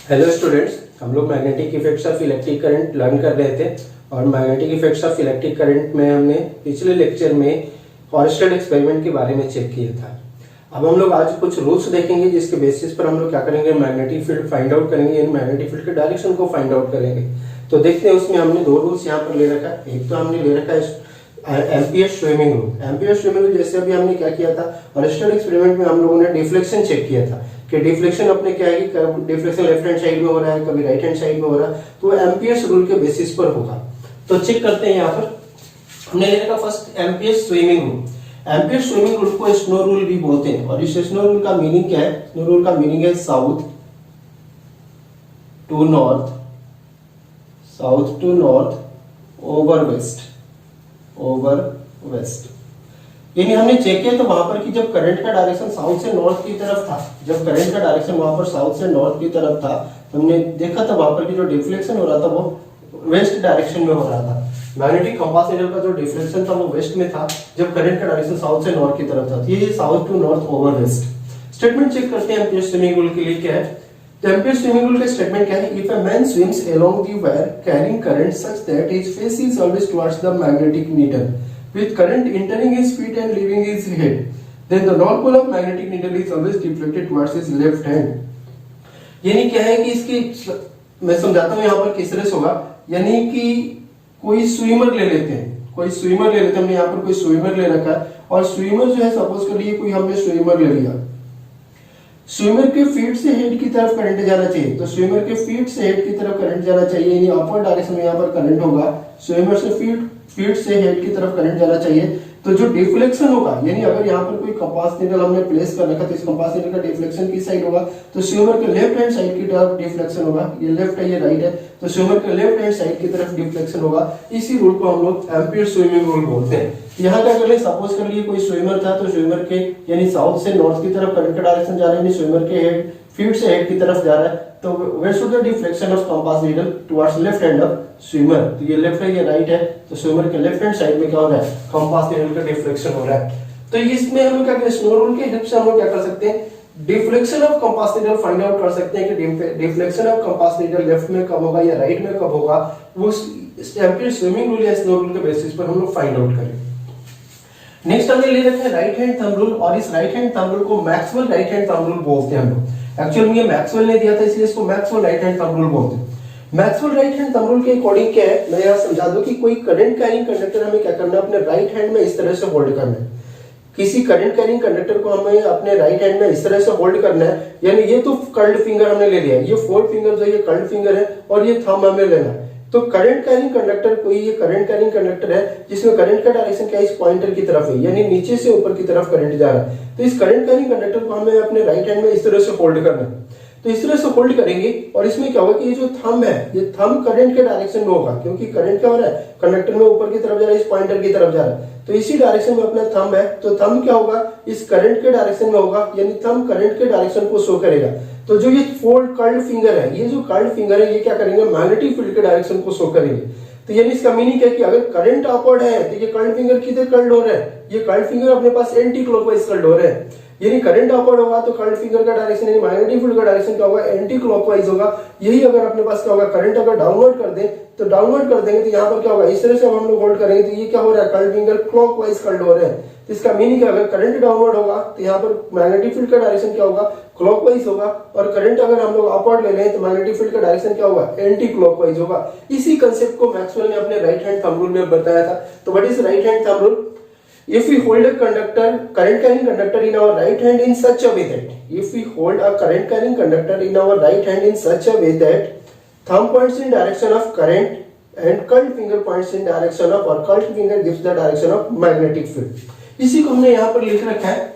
Hello students, हम लोग magnetic effects of electric current learn कर रहे थे और magnetic effects of electric current में हमने पिछले लेक्चर में हॉलस्टेड एक्सपेरिमेंट के बारे में चेक किया था। अब हम लोग आज कुछ रूल्स देखेंगे जिसके बेसिस पर हम लोग क्या करेंगे, मैग्नेटिक फील्ड फाइंड आउट करेंगे, यानी मैग्नेटिक फील्ड के डायरेक्शन को फाइंड आउट करेंगे। तो देखते हैं, उसमें हमने दो रूल्स यहाँ पर ले रखा है। एक तो हमने ले रखा है amperes swimming rule. Amperes swimming rule जैसे अभी हमने क्या किया था, हॉलस्टेड एक्सपेरिमेंट में हम लोगों ने डिफ्लेक्शन चेक किया था कि डिफ्लेक्शन अपने क्या है कि डिफ्लेक्शन लेफ्ट हैंड साइड में हो रहा है, कभी राइट हैंड साइड में हो रहा है, तो एम्पियर्स रूल के बेसिस पर होगा। तो चेक करते हैं। यहाँ पर हमने ले रखा first amperes swimming rule. Amperes swimming rule को स्नो रूल भी बोलते हैं और इस स्नो रूल का मीनिंग क्या है? स्नो रूल का मीनिंग है south to north, south to north over west, over west. यानी हमने चेक किया तो वहां पर कि जब करंट का डायरेक्शन साउथ से नॉर्थ की तरफ था, जब करंट का डायरेक्शन वहां पर साउथ से नॉर्थ की तरफ था, तो हमने देखा था वहां पर कि जो डिफ्लेक्शन हो रहा था वो वेस्ट डायरेक्शन में हो रहा था। मैग्नेटिक कंपास नीडल का जो डिफ्लेक्शन था वो वेस्ट में था, जब करंट का डायरेक्शन साउथ से नॉर्थ की तरफ था। ये south to north over west. Statement check करते हैं एम्पियर स्विमिंग रूल के लिए क्या है। तो एम्पियर स्विमिंग रूल का स्टेटमेंट क्या है? If a man swims along the wire carrying current such that his face is always towards the magnetic needle with current entering his feet and leaving his head, then the north pole of magnetic needle is always deflected towards his left hand। यानी क्या है कि इसकी मैं समझाता हूँ यहाँ पर किस तरह से होगा। यानी कि कोई स्विमर ले लेते हैं, कोई स्विमर ले लेते हैं। हमने यहाँ पर कोई स्विमर ले रखा है और स्विमर जो है सपोज करिए कोई हमने स्विमर ले लिया, स्विमर के फीट से हेड की तरफ करंट जाना चाहिए। तो स्विमर के फीट से हेड की तरफ करंट जाना चाहिए, यानी अपर डायरेक्शन में यहाँ पर करंट होगा। स्विमर से फीट से हेड की तरफ करंट जाना चाहिए। तो जो डिफ्लेक्शन होगा, यानी अगर यहाँ पर कोई कंपास नीडल हमने प्लेस कर रखा तो इस कंपास नीडल का डिफ्लेक्शन किस साइड होगा? तो स्विमर के लेफ्ट हैंड साइड की तरफ डिफ्लेक्शन होगा। ये लेफ्ट है, ये राइट है, तो स्विमर के लेफ्ट हैंड साइड की तरफ डिफ्लेक्शन होगा। इसी रूल को हम लोग एम्पियर स्विमिंग रूल बोलते हैं। यहाँ क्या कर ले, सपोज कर लिए कोई स्विमर था, तो स्विमर के यानी साउथ से नॉर्थ की तरफ करंट का डायरेक्शन जा रहा है, यानी स्विमर के हेड फीट से हेड की तरफ जा रहा है। तो where should the deflection of compass needle towards left hand of swimmer. तो ये लेफ्ट है, ये राइट है, तो स्विमर के लेफ्ट हैंड साइड में क्या हो रहा है? कंपास नीडल का डिफ्लेक्शन हो रहा है। तो इसमें हम क्या करें, स्नो रूल के हेल्प से हम क्या कर सकते हैं, deflection of compass needle find out कर सकते हैं कि deflection of compass needle left में कब होगा या राइट में कब होगा। वो एम्पियर स्विमिंग रूल या स्नो रूल के बेसिस पर हम लोग फाइंड आउट करें। नेक्स्ट हमने ले रखा है राइट हैंड थंब रूल, और इस राइट हैंड थंब रूल को Maxwell right hand thumb rule बोलते हैं हम लोग। एक्चुअली में ये मैक्सवेल ने दिया था, इसलिए इसको Maxwell right hand thumb rule बोलते हैं। Maxwell right hand thumb rule के अकॉर्डिंग क्या है, मैं यहाँ समझा दूं कि कोई करंट कैरिंग कंडक्टर हमें क्या करना है, अपने राइट हैंड में इस तरह से होल्ड करना है। किसी करंट कैरिंग कंडक्टर को हमें अपने राइट हैंड में इस तरह से होल्ड करना है। यानी ये तो कर्ल्ड फिंगर हमने ले लिया, ये फोर्थ फिंगर जो ये कर्ल्ड फिंगर है और ये थंब हमें लेना है। तो करंट कैरिंग कंडक्टर कोई ये करंट कैरिंग कंडक्टर है जिसमें करंट का डायरेक्शन क्या है, इस पॉइंटर की तरफ है, यानी नीचे से ऊपर की तरफ करंट जा रहा है। तो इस करंट कैरिंग कंडक्टर को हमें अपने राइट हैंड में इस तरह से होल्ड करना है। तो इस तरह से होल्ड करेंगे और इसमें क्या होगा कि ये जो थंब है, ये थंब करंट के डायरेक्शन में होगा, क्योंकि करंट क्या हो रहा है, कंडक्टर में ऊपर की तरफ जा रहा है, इस पॉइंटर की तरफ जा रहा है। तो इसी डायरेक्शन में अपना थंब है, तो थंब क्या होगा, इस करंट के डायरेक्शन में होगा, यानी थंब करंट के डायरेक्शन को शो करेगा। तो जो ये फोल्ड कर्ल्ड फिंगर है, ये जो कर्ल्ड फिंगर है, ये क्या करेंगे, मैग्नेटिक फील्ड के डायरेक्शन को शो करेंगे। तो यानी इसका मीनिंग क्या है कि अगर करंट अपवर्ड है तो ये कर्ल्ड फिंगर किधर कर्ल्ड हो रहा है, ये कर्ल्ड फिंगर अपने पास एंटी क्लॉकवाइज कर्ल्ड हो रहा है। यानी करंट अपवर्ड होगा तो कर्ल्ड फिंगर का डायरेक्शन यानी मैग्नेटिक फील्ड का डायरेक्शन क्या होगा, एंटी क्लॉकवाइज होगा। यही अगर अपने पास क्या होगा, करंट अगर डाउनवर्ड कर दें तो डाउनवर्ड कर देंगे तो यहाँ पर क्या होगा, इस तरह से हम लोग होल्ड करेंगे तो ये क्या हो रहा है, कर्ल्ड फिंगर क्लॉकवाइज कर्ल्ड हो रहे हैं। तो इसका मीनिंग है अगर करंट डाउनवर्ड होगा तो यहाँ पर मैग्नेटिक फील्ड का डायरेक्शन क्या होगा, क्लॉकवाइज होगा, और करंट अगर हम लोग अपवर्ड ले लें तो मैग्नेटिक फील्ड का डायरेक्शन क्या होगा, एंटी क्लॉकवाइज होगा। इसी कंसेप्ट को मैक्सवेल ने अपने राइट हैंड थंब रूल में बताया था। तो what is right hand thumb rule? If we hold a conductor, current carrying conductor in our right hand in such a way that, if we hold a current carrying conductor in our right hand in such a way that thumb points in direction of current and curled finger points in direction of, or curled finger gives the direction of magnetic field। इसी को हमने यहाँ पर लिख रखा है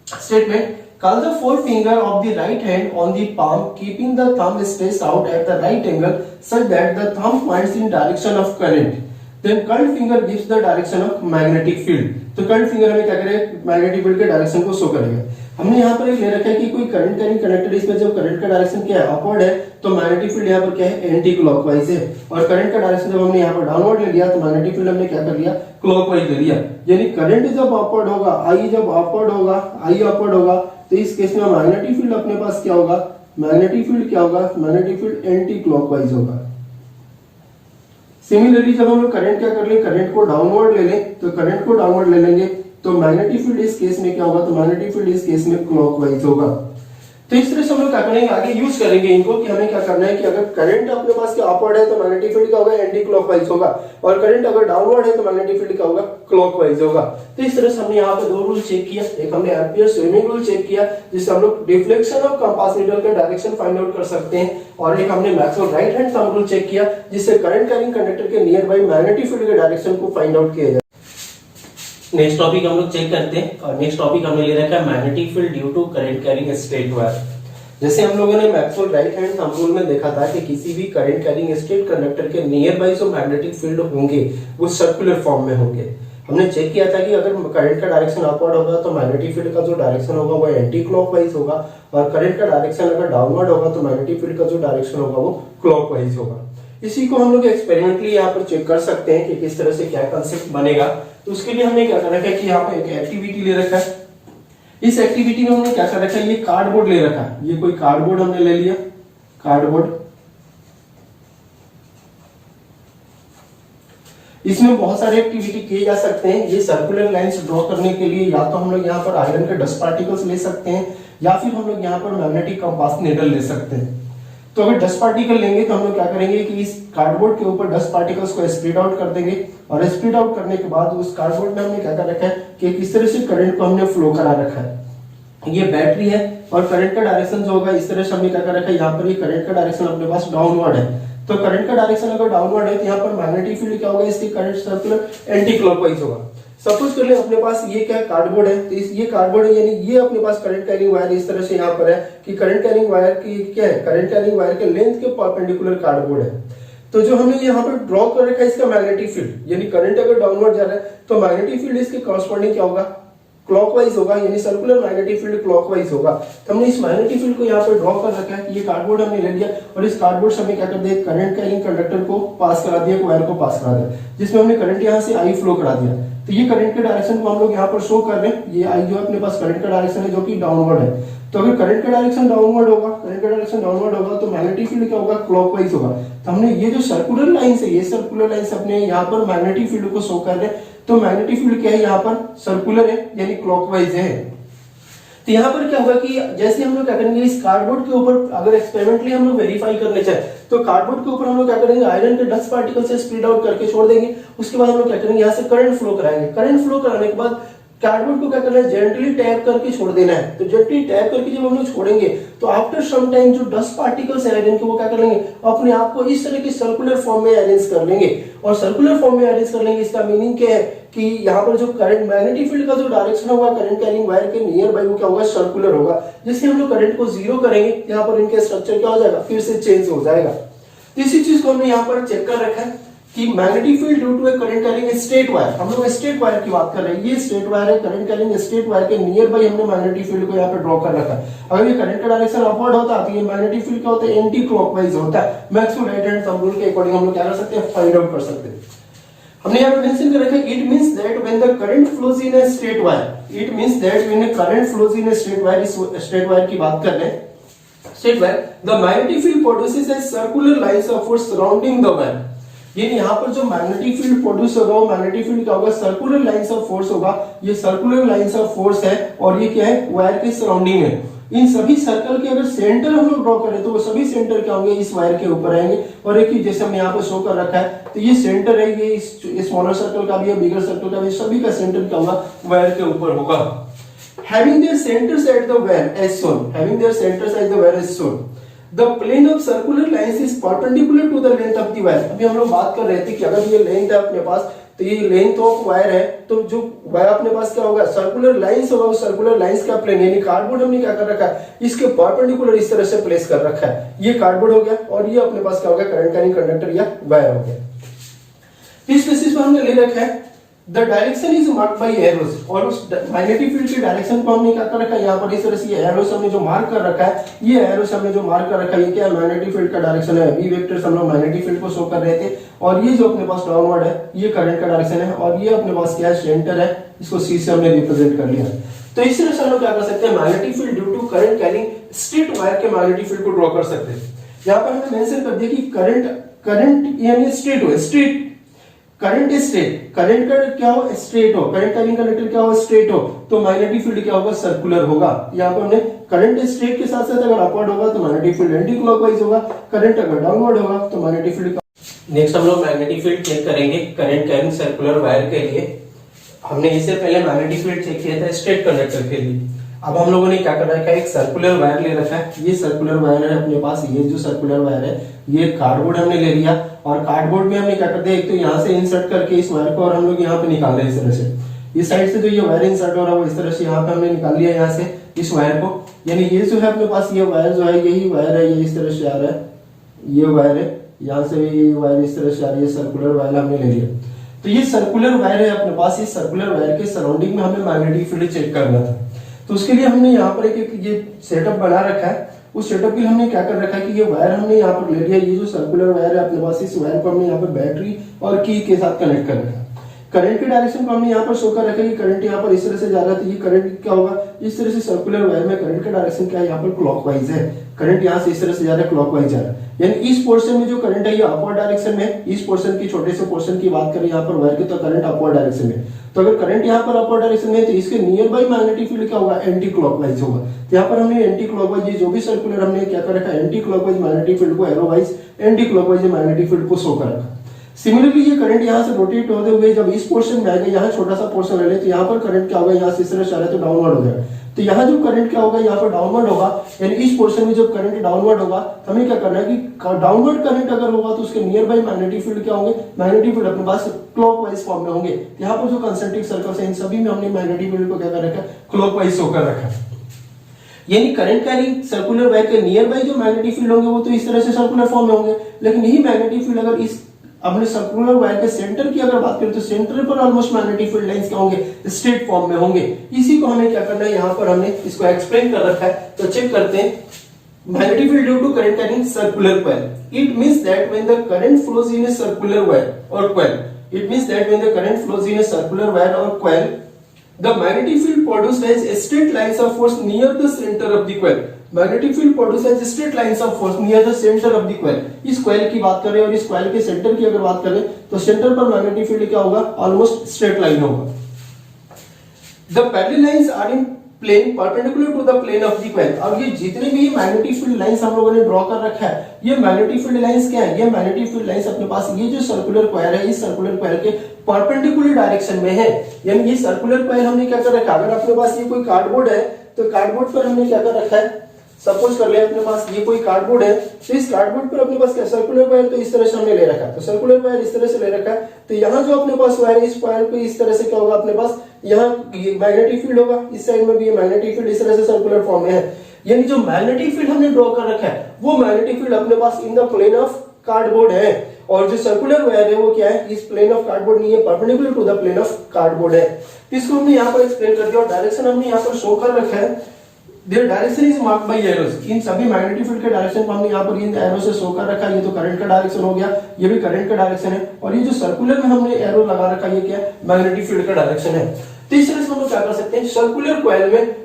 statement, call the forefinger of the right hand on the palm, keeping the thumb spaced out at the right angle such that the thumb points in direction of current, then curled finger gives the direction of magnetic field। तो curled finger हमें क्या करेगा, magnetic field के direction को show करेगा। हमने यहाँ पर एक ले रखा है कि कोई करंट कैरिंग कंडक्टर, इसमें जब करंट का डायरेक्शन क्या है, अपवर्ड है, तो मैग्नेटिक फील्ड यहाँ पर क्या है, एंटी क्लॉकवाइज है। और करंट का डायरेक्शन जब हमने यहाँ पर डाउनवर्ड ले लिया तो मैग्नेटिक फील्ड हमने क्या कर लिया, क्लॉकवाइज ले लिया। यानी करंट जब अपवर्ड होगा, आई जब अपवर्ड होगा, आई अपवर्ड होगा, तो इस केस में मैग्नेटिक फील्ड अपने पास क्या होगा, मैग्नेटिक फील्ड क्या होगा, मैग्नेटिक फील्ड एंटी क्लॉकवाइज होगा। सिमिलरली जब हम लोग करंट क्या कर लें, करंट को डाउनवर्ड ले लें, तो करंट को डाउनवर्ड ले लेंगे तो मैग्नेटिक फील्ड इस केस में क्या होगा, तो मैग्नेटिक फील्ड इस केस में क्लॉकवाइज होगा। तो इस तरह से हम लोग क्या करेंगे, आगे यूज करेंगे इनको कि हमें क्या करना है कि अगर करंट अपने पास क्या अपवर्ड है तो मैग्नेटिक फील्ड क्या होगा, एंटी क्लॉकवाइज होगा, और करंट अगर डाउनवर्ड है तो मैग्नेटिक फील्ड क्या होगा, क्लॉकवाइज होगा। तो इस तरह से हमने यहाँ पे दो रूल चेक किया, एक हमने एम्पियर स्विमिंग रूल चेक किया जिससे हम लोग डिफ्लेक्शन ऑफ कंपास नीडल का डायरेक्शन फाइंड आउट कर सकते हैं, और एक हमने Maxwell right hand thumb rule check किया जिससे करंट कैरिंग कंडक्टर के नियर बाई मैग्नेटिक फील्ड के डायरेक्शन को फाइंड आउट किया जाए। नेक्स्ट टॉपिक हम लोग चेक करते हैं, और नेक्स्ट टॉपिक हमने ले रखा है magnetic field due to current carrying straight wire. जैसे हम लोगों ने Maxwell right hand thumb rule में देखा था कि किसी भी करंट कैरिंग स्ट्रेट कंडक्टर के नियर बाई जो मैग्नेटिक फील्ड होंगे वो सर्कुलर फॉर्म में होंगे। हमने चेक किया था कि अगर करंट का डायरेक्शन अपवर्ड होगा तो मैग्नेटिक फील्ड का जो डायरेक्शन होगा वो एंटी क्लॉकवाइज होगा, और करंट का डायरेक्शन अगर डाउनवर्ड होगा तो मैग्नेटिक फील्ड का जो डायरेक्शन होगा वो क्लॉकवाइज होगा। इसी को हम लोग एक्सपेरिमेंटली यहाँ पर चेक कर सकते हैं कि किस तरह से क्या कंसेप्ट बनेगा। तो उसके लिए हमने क्या कर रखा है कि यहाँ पे एक एक्टिविटी ले रखा है। इस एक्टिविटी में हमने क्या कर रखा है, ये कार्डबोर्ड ले रखा है, ये कोई कार्डबोर्ड हमने ले लिया, कार्डबोर्ड। इसमें बहुत सारे एक्टिविटी किए जा सकते हैं। ये सर्कुलर लाइंस ड्रॉ करने के लिए या तो हम लोग यहाँ पर आयरन के डस्ट पार्टिकल्स ले सकते हैं, या फिर हम लोग यहाँ पर मैग्नेटिक कंपास नीडल ले सकते हैं। तो अगर डस्ट पार्टिकल लेंगे तो हम लोग क्या करेंगे कि इस कार्डबोर्ड के ऊपर डस्ट पार्टिकल्स को स्प्रेड आउट कर देंगे, और स्प्रेड आउट करने के बाद उस कार्डबोर्ड में हमने क्या कर रखा है कि किस तरह से करंट को हमने फ्लो करा रखा है। ये बैटरी है, और करंट का डायरेक्शन जो होगा इस तरह से हमने क्या कर रखा है, यहाँ पर ये करंट का डायरेक्शन अपने पास डाउनवर्ड है। तो करंट का डायरेक्शन अगर डाउनवर्ड है तो यहाँ पर मैग्नेटिक फील्ड क्या होगा, इसकी करंट सर्कुलर एंटी क्लॉकवाइज होगा। सपोज कर ले अपने पास ये क्या कार्डबोर्ड है, तो ये कार्डबोर्ड है, यानी ये अपने पास करंट कैरिंग वायर इस तरह से यहाँ पर है कि करंट कैरिंग वायर की क्या है, करंट कैरिंग वायर के लेंथ के परपेंडिकुलर कार्डबोर्ड है। तो जो हमने यहाँ पर ड्रॉ कर रखा है इसका मैग्नेटिक फील्ड, यानी करंट अगर डाउनवर्ड जा रहा है तो मैग्नेटिक फील्ड इसके कॉरस्पॉन्डिंग क्या होगा, क्लॉकवाइज होगा, यानी सर्कुलर मैग्नेटिक फील्ड क्लॉकवाइज होगा। तो हमने इस मैग्नेटिक फील्ड को यहाँ पर ड्रॉ कर रखा है कि ये कार्डबोर्ड हमने ले लिया, और इस कार्डबोर्ड से हमने क्या कर दिया, करंट कैरिंग कंडक्टर को पास करा दिया, वायर को पास करा दिया, जिसमें हमने करंट यहाँ से आई फ्लो करा दिया। तो ये करंट के डायरेक्शन को हम लोग यहाँ पर शो कर रहे हैं, ये आई जो अपने पास करंट का डायरेक्शन है जो कि डाउनवर्ड है। तो अगर करंट का डायरेक्शन डाउनवर्ड होगा, करंट का डायरेक्शन डाउनवर्ड होगा तो मैग्नेटिक फील्ड क्या होगा, क्लॉकवाइज होगा। तो हमने ये जो सर्कुलर लाइंस है, ये सर्कुलर लाइंस अपने यहाँ पर मैग्नेटिक फील्ड को शो कर रहे हैं। तो मैग्नेटिक फील्ड क्या है, यहाँ पर सर्कुलर है यानी क्लॉकवाइज है। तो यहाँ पर क्या होगा कि जैसे हम लोग क्या करेंगे, इस कार्डबोर्ड के ऊपर अगर एक्सपेरिमेंटली हम लोग वेरीफाई करने चाहे तो कार्डबोर्ड के ऊपर हम लोग क्या करेंगे, आयरन के डस्ट पार्टिकल से स्प्रेड आउट करके छोड़ देंगे। उसके बाद हम लोग क्या करेंगे, यहाँ से करंट फ्लो कराएंगे। करंट फ्लो कराने के बाद कार्डबोर्ड को क्या करना है, जेंटली टैप करके छोड़ देना है। तो जेंटली टैप करके जब हम लोग छोड़ेंगे तो आफ्टर सम टाइम जो डस्ट पार्टिकल्स है आयरन के वो क्या कर लेंगे, अपने आप को इस तरह के सर्कुलर फॉर्म में अरेंज कर लेंगे। और सर्कुलर फॉर्म में अरेंज कर लेंगे, इसका मीनिंग क्या है कि यहाँ पर जो करंट मैग्नेटिक फील्ड का जो डायरेक्शन होगा करंट कैरिंग वायर के नियर बाई वो क्या होगा, सर्कुलर होगा। जिससे हम लोग करंट को जीरो करेंगे, यहाँ पर इनके स्ट्रक्चर क्या हो जाएगा, फिर से चेंज हो जाएगा। इसी चीज को हमने यहाँ पर चेक कर रखा है कि magnetic field due to a current carrying straight wire. हम लोग स्ट्रेट वायर की बात कर रहे हैं, ये स्ट्रेट वायर है, करंट कैरिंग स्ट्रेट वायर के नियर बाई हमने मैग्नेटिक फील्ड को यहाँ पे ड्रॉ कर रखा है। अगर ये करंट का डायरेक्शन अपवर्ड होता है तो ये मैग्नेटिक फील्ड क्या होता है, एंटी क्लॉकवाइज होता है। Maxwell right hand thumb rule के अकॉर्डिंग हम लोग क्या कर सकते हैं, फाइंड आउट कर सकते हैं। हमने यहाँ पे मेंशन कर रखा है, it means that when the current flows in a straight wire, it means that when A current flows in a straight wire, इस स्ट्रेट वायर की बात कर रहे हैं, straight wire, the magnetic field produces a circular lines of force surrounding the wire. यानी यहाँ पर जो मैग्नेटिक फील्ड प्रोड्यूस होगा वो मैग्नेटिक फील्ड क्या होगा, सर्कुलर लाइंस ऑफ फोर्स होगा। ये सर्कुलर लाइंस ऑफ फोर्स है, और ये क्या है, वायर के सराउंडिंग में। इन सभी सर्कल के अगर सेंटर हम लोग ड्रॉ करें तो वो सभी सेंटर क्या होंगे, इस वायर के ऊपर आएंगे। और एक ही जैसे हमने यहाँ पे शो कर रखा है, तो ये सेंटर है, ये स्मॉलर सर्कल का भी है, बिगर सर्कल का भी, सभी का सेंटर क्या होगा, वायर के ऊपर होगा। Having their centers at the wire as shown, having their centers at the wire as shown, the plane of circular lines is perpendicular to the length of the wire। अभी हम लोग बात कर रहे थे कि अगर ये लेंथ है अपने पास तो ये लेंथ ऑफ वायर है, तो जो वायर अपने पास क्या होगा, सर्कुलर लाइंस होगा, उस सर्कुलर लाइंस का प्लेन यानी कार्डबोर्ड हमने क्या कर रखा है, इसके परपेंडिकुलर इस तरह से प्लेस कर रखा है। ये कार्डबोर्ड हो गया, और ये अपने पास क्या हो गया, करंट कैरिंग कंडक्टर या वायर हो गया। इस बेसिस पर हमने ले रखा है the direction is marked by arrows, और उस मैग्नेटिक फील्ड के डायरेक्शन को हमने क्या कर रखा है, यहाँ पर इस तरह से ये एरोस हमने जो मार्क कर रखा है, ये एरोस हमने जो मार्क कर रखा है, ये क्या है, मैग्नेटिक फील्ड का डायरेक्शन है। बी वेक्टर्स हम लोग मैग्नेटिक फील्ड को शो कर रहे थे, और ये जो अपने पास डाउनवर्ड है ये करंट का डायरेक्शन है, और ये अपने पास क्या है, सेंटर है, इसको सी से हमने रिप्रेजेंट कर लिया। तो इस तरह से हम लोग क्या कर सकते हैं, magnetic field due to current carrying straight wire के मैग्नेटिक फील्ड को ड्रॉ कर सकते हैं। यहाँ पर हमने मेंशन कर दिया कि करंट यानी स्ट्रेट हो, स्ट्रेट करंट स्ट्रेट, करंट का क्या हो स्ट्रेट हो, करंट कैरिंग कंडक्टर क्या हो स्ट्रेट हो, तो मैग्नेटिक फील्ड क्या होगा सर्कुलर होगा। यहाँ पर हमने करंट स्ट्रेट के साथ साथ अगर अपवर्ड होगा तो मैग्नेटिक फील्ड एंटी क्लॉकवाइज होगा, करंट अगर डाउनवर्ड होगा तो मैग्नेटिक फील्ड। नेक्स्ट हम लोग मैग्नेटिक फील्ड चेक करेंगे करंट कैरिंग सर्कुलर वायर के लिए। हमने इससे पहले मैग्नेटिक फील्ड चेक किया था स्ट्रेट कंडक्टर के लिए। अब हम लोगों ने क्या कर रखा है, एक सर्कुलर वायर ले रखा है। ये सर्कुलर वायर है अपने पास, ये जो सर्कुलर वायर है ये कार्डबोर्ड हमने ले लिया और कार्डबोर्ड में हमने क्या कर दिया, एक तो यहाँ से इंसर्ट करके इस वायर को और हम लोग यहाँ पे निकाल रहे हैं इस तरह से। इस साइड से जो ये वायर इंसर्ट हो रहा है वो इस तरह से यहाँ पे हमने निकाल लिया यहाँ से इस वायर को। यानी ये जो है अपने पास ये वायर जो है यही वायर है, ये इस तरह से आ रहा है, ये वायर है, यहाँ से भी ये वायर इस तरह से आ रही है, सर्कुलर वायर हमने ले लिया। तो ये सर्कुलर वायर है अपने पास, इस सर्कुलर वायर के सराउंडिंग में हमें मैग्नेटिक फील्ड चेक करना था। तो उसके लिए हमने यहाँ पर एक ये सेटअप बना रखा है। उस सेटअप के लिए हमने क्या कर रखा है कि ये वायर हमने यहाँ पर ले लिया, ये जो सर्कुलर वायर है अपने पास, इस वायर को हमने यहाँ पर बैटरी और की के साथ कनेक्ट कर रखा है। करंट के डायरेक्शन को हमने यहाँ पर शो कर रखा है कि करंट यहाँ पर इस तरह से जा रहा है, तो ये करंट क्या होगा इस तरह से सर्कुलर वायर में करंट का डायरेक्शन क्या है यहाँ पर क्लॉकवाइज है। करंट यहाँ से इस तरह से जा रहा है, क्लॉकवाइज जा रहा है। यानी इस पोर्शन में जो करंट है ये अपवर्ड डायरेक्शन में, इस पोर्शन की छोटे से पोर्शन की बात करें यहाँ पर वायर के तो करंट अपवर्ड डायरेक्शन में। तो अगर करंट यहाँ पर अपवर्ड डायरेक्शन में है तो इसके नियर बाई मैग्नेटिक फील्ड क्या होगा एंटी क्लॉकवाइज होगा। तो यहाँ पर हमने एंटी क्लॉकवाइज जो भी सर्कुलर हमने क्या कर रखा है एंटी क्लॉकवाइज मैग्नेटिक फील्ड को arrow wise anti clockwise magnetic field को शो कर रखा। सिमिलरली ये करंट यहाँ से रोटेट होते हुए जब इस पोर्शन में आएगा, यहाँ छोटा सा पोर्शन ले ले तो यहाँ पर करंट क्या होगा यहाँ से इस तरह से आ रहा है तो डाउनवर्ड हो जाएगा। तो यहाँ जो करंट क्या होगा यहाँ पर डाउनवर्ड होगा, यानी इस पोर्शन में जब करंट डाउनवर्ड होगा तो हमें क्या करना है कि डाउनवर्ड करंट अगर होगा तो उसके नियर बाई मैग्नेटिक फील्ड क्या होंगे, मैग्नेटिक फील्ड अपने पास क्लॉकवाइज फॉर्म में होंगे। यहाँ पर जो कंसेंट्रिक सर्कल्स हैं इन सभी में हमने मैग्नेटिक फील्ड को क्या कर रखा है क्लॉकवाइज शो कर रखा है। यानी करंट कैरिंग सर्कुलर वायर के नियर बाई जो मैग्नेटिक फील्ड होंगे वो तो इस तरह से सर्कुलर फॉर्म में होंगे, लेकिन यही मैग्नेटिक फील्ड अगर इस अपने सर्कुलर वायर के सेंटर की अगर बात करें तो सेंटर पर ऑलमोस्ट मैग्नेटिक फील्ड लाइंस क्या होंगे स्ट्रेट फॉर्म में होंगे। इसी को हमें क्या करना है यहाँ पर हमने इसको एक्सप्लेन कर रखा है। तो चेक करते हैं magnetic field due to current carrying circular coil. It means that when the current flows in a circular wire और coil, it means that when the current flows in a circular wire और coil the magnetic field produced has straight lines of force near the center of the coil. Magnetic field produced has straight lines of force near the center of the coil. इस coil की बात करें और इस coil के centre की अगर बात करें तो सेंटर पर मैग्नेटिक फील्ड क्या होगा ऑलमोस्ट स्ट्रेट लाइन होगा। The parallel lines are in plane perpendicular to the plane of the coil। अब ये जितने भी मैग्नेटिक फील्ड लाइंस हम लोगों ने ड्रॉ कर रखा है ये मैग्नेटिक फील्ड लाइंस क्या है, ये मैग्नेटिक फील्ड लाइंस अपने पास ये जो सर्कुलर कॉइल है इस सर्कुलर कॉइल के परपेंडिकुलर डायरेक्शन में है। यानी ये सर्कुलर कॉइल हमने क्या कर रखा है, अगर अपने पास ये कोई कार्डबोर्ड है तो कार्डबोर्ड पर हमने क्या कर रखा है, सपोज कर ले अपने पास ये कोई कार्डबोर्ड है तो इस कार्डबोर्ड पर अपने पास क्या सर्कुलर वायर तो इस तरह से हमने ले रखा है। तो सर्कुलर वायर इस तरह से ले रखा है तो यहाँ जो अपने पास वायर है इस वायर पे इस तरह से क्या होगा अपने पास यहाँ मैग्नेटिक फील्ड होगा, इस साइड में भी ये मैग्नेटिक फील्ड इस तरह से सर्कुलर फॉर्म में है। यानी जो मैग्नेटिक फील्ड हमने ड्रॉ कर रखा है वो मैग्नेटिक फील्ड अपने पास in the plane of cardboard है और जो सर्कुलर वायर है वो क्या है इस प्लेन ऑफ कार्डबोर्ड नहीं है, perpendicular to the plane of cardboard है। इसको हमने यहाँ पर एक्सप्लेन कर दिया और डायरेक्शन हमने यहाँ पर शो कर रखा है। Their direction is marked by arrows। इन सभी मैग्नेटिक फील्ड के डायरेक्शन को हमने यहाँ पर इन एरो से शो कर रखा है। ये तो करंट का डायरेक्शन हो गया, ये भी करंट का डायरेक्शन है और ये जो सर्कुलर में हमने एरो लगा रखा है ये क्या है मैग्नेटिक फील्ड का डायरेक्शन है। तो इस तरह से हम लोग क्या कर सकते हैं सर्कुलर कॉइल में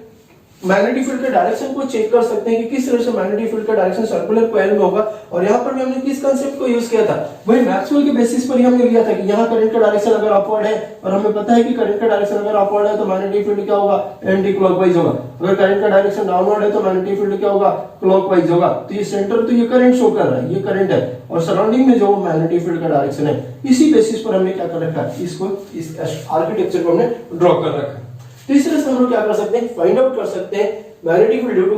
मैग्नेटिक फील्ड के डायरेक्शन को चेक कर सकते हैं कि किस तरह से मैग्नेटिक फील्ड का डायरेक्शन सर्कुलर कॉइल में होगा। और यहाँ पर भी हमने किस कांसेप्ट को यूज किया था, वही मैक्सवेल के बेसिस पर ही हमने लिया था कि यहाँ करंट का डायरेक्शन अगर अपवर्ड है और हमें पता है कि करंट का डायरेक्शन अगर अपवर्ड है तो मैग्नेटिक फील्ड क्या होगा एंटी क्लॉकवाइज होगा, अगर करंट का डायरेक्शन डाउनवर्ड है तो मैग्नेटिक फील्ड क्या होगा क्लॉकवाइज होगा। तो ये सेंटर तो ये करंट शो कर रहा है, ये करंट है और सराउंडिंग में जो मैग्नेटिक फील्ड का डायरेक्शन है इसी बेसिस पर हमने क्या कर रखा है इसको इस आर्किटेक्चर को हमने ड्रॉ कर रखा है। तो इस तरह से हम लोग क्या कर सकते हैं फाइंड आउट कर सकते हैं मैग्नेटिक फील्ड ड्यू टू